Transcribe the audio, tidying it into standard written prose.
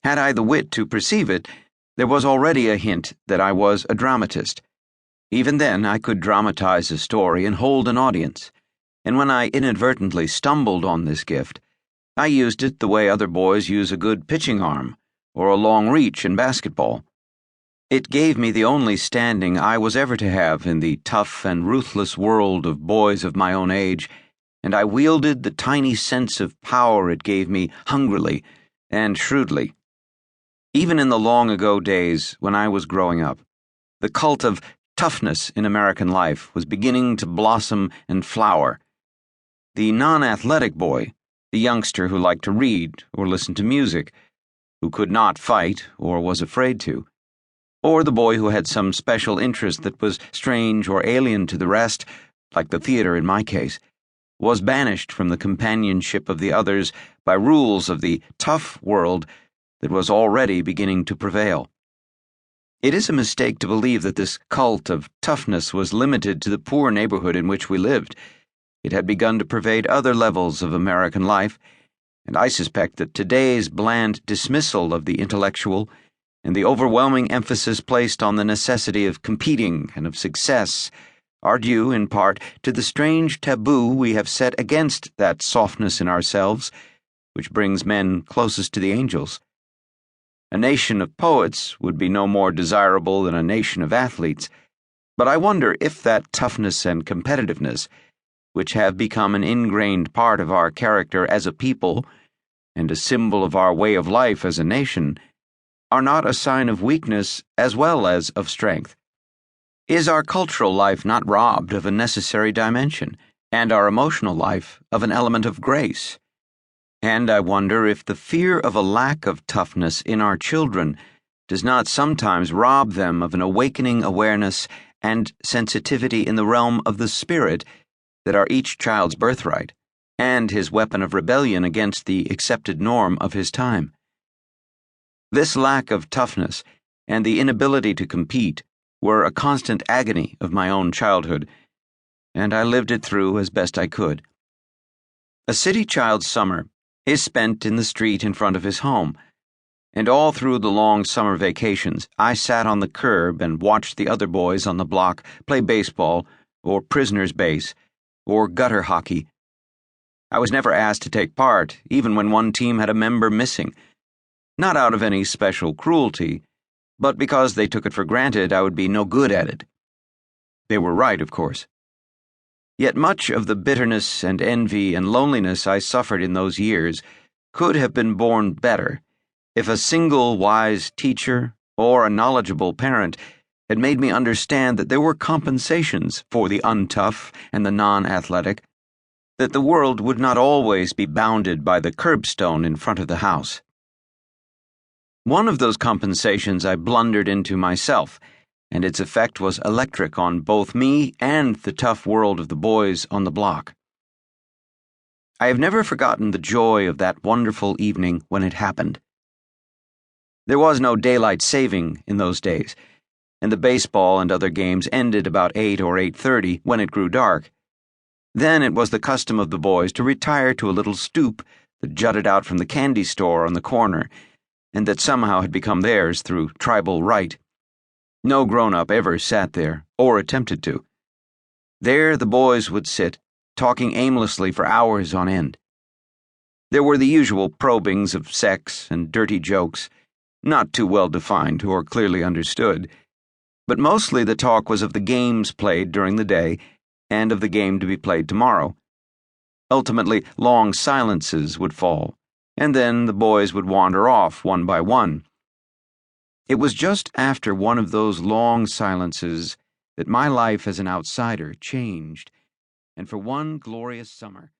Had I the wit to perceive it, there was already a hint that I was a dramatist. Even then, I could dramatize a story and hold an audience, and when I inadvertently stumbled on this gift, I used it the way other boys use a good pitching arm or a long reach in basketball. It gave me the only standing I was ever to have in the tough and ruthless world of boys of my own age, and I wielded the tiny sense of power it gave me hungrily and shrewdly. Even in the long-ago days when I was growing up, the cult of toughness in American life was beginning to blossom and flower. The non-athletic boy, the youngster who liked to read or listen to music, who could not fight or was afraid to, or the boy who had some special interest that was strange or alien to the rest, like the theater in my case, was banished from the companionship of the others by rules of the tough world that was already beginning to prevail. It is a mistake to believe that this cult of toughness was limited to the poor neighborhood in which we lived. It had begun to pervade other levels of American life, and I suspect that today's bland dismissal of the intellectual and the overwhelming emphasis placed on the necessity of competing and of success are due, in part, to the strange taboo we have set against that softness in ourselves which brings men closest to the angels. A nation of poets would be no more desirable than a nation of athletes, but I wonder if that toughness and competitiveness, which have become an ingrained part of our character as a people and a symbol of our way of life as a nation, are not a sign of weakness as well as of strength. Is our cultural life not robbed of a necessary dimension, and our emotional life of an element of grace? And I wonder if the fear of a lack of toughness in our children does not sometimes rob them of an awakening awareness and sensitivity in the realm of the spirit that are each child's birthright, and his weapon of rebellion against the accepted norm of his time. This lack of toughness and the inability to compete were a constant agony of my own childhood, and I lived it through as best I could. A city child's summer is spent in the street in front of his home, and all through the long summer vacations I sat on the curb and watched the other boys on the block play baseball or prisoner's base or gutter hockey. I was never asked to take part, even when one team had a member missing, not out of any special cruelty, but because they took it for granted I would be no good at it. They were right, of course. Yet much of the bitterness and envy and loneliness I suffered in those years could have been borne better if a single wise teacher or a knowledgeable parent had made me understand that there were compensations for the untough and the non-athletic, that the world would not always be bounded by the curbstone in front of the house. One of those compensations I blundered into myself, and its effect was electric on both me and the tough world of the boys on the block. I have never forgotten the joy of that wonderful evening when it happened. There was no daylight saving in those days, and the baseball and other games ended about 8 or 8:30 when it grew dark. Then it was the custom of the boys to retire to a little stoop that jutted out from the candy store on the corner, and that somehow had become theirs through tribal right. No grown-up ever sat there, or attempted to. There the boys would sit, talking aimlessly for hours on end. There were the usual probings of sex and dirty jokes, not too well defined or clearly understood, but mostly the talk was of the games played during the day and of the game to be played tomorrow. Ultimately, long silences would fall, and then the boys would wander off one by one. It was just after one of those long silences that my life as an outsider changed, and for one glorious summer